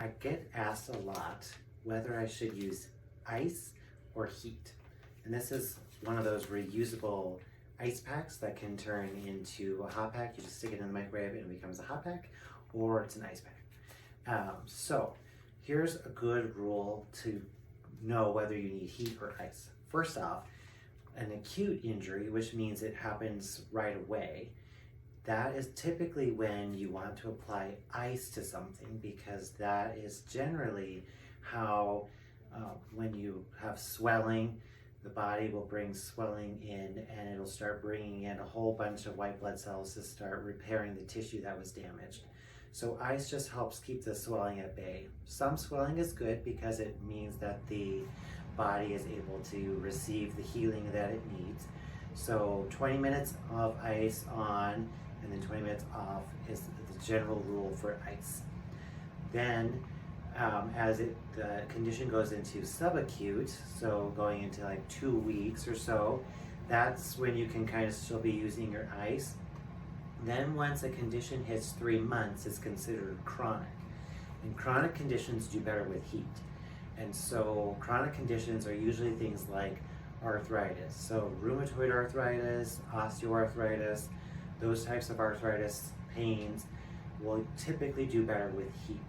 I get asked a lot whether I should use ice or heat. And this is one of those reusable ice packs that can turn into a hot pack. You just stick it in the microwave and it becomes a hot pack, or it's an ice pack. So here's a good rule to know whether you need heat or ice. First off, an acute injury, which means it happens right away, that is typically when you want to apply ice to something, because that is generally how, when you have swelling, the body will bring swelling in and it'll start bringing in a whole bunch of white blood cells to start repairing the tissue that was damaged. So ice just helps keep the swelling at bay. Some swelling is good because it means that the body is able to receive the healing that it needs. So 20 minutes of ice on and then 20 minutes off is the general rule for ice. Then as the condition goes into subacute, so going into like 2 weeks or so, that's when you can kind of still be using your ice. Then once a condition hits 3 months, it's considered chronic. And chronic conditions do better with heat. And so chronic conditions are usually things like arthritis. So rheumatoid arthritis, osteoarthritis, those types of arthritis pains will typically do better with heat.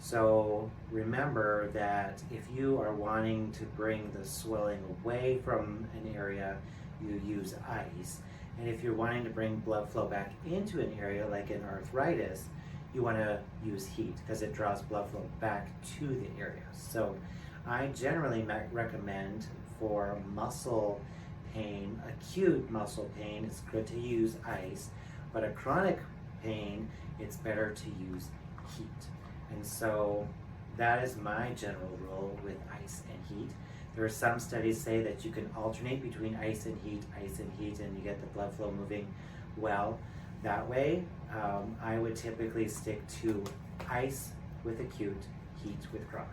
So remember that if you are wanting to bring the swelling away from an area, you use ice. And if you're wanting to bring blood flow back into an area like an arthritis, you want to use heat because it draws blood flow back to the area. So I generally recommend for muscle pain, acute muscle pain, it's good to use ice, but a chronic pain, it's better to use heat. And so that is my general rule with ice and heat. There are some studies say that you can alternate between ice and heat, and you get the blood flow moving well that way. I would typically stick to ice with acute, heat with chronic.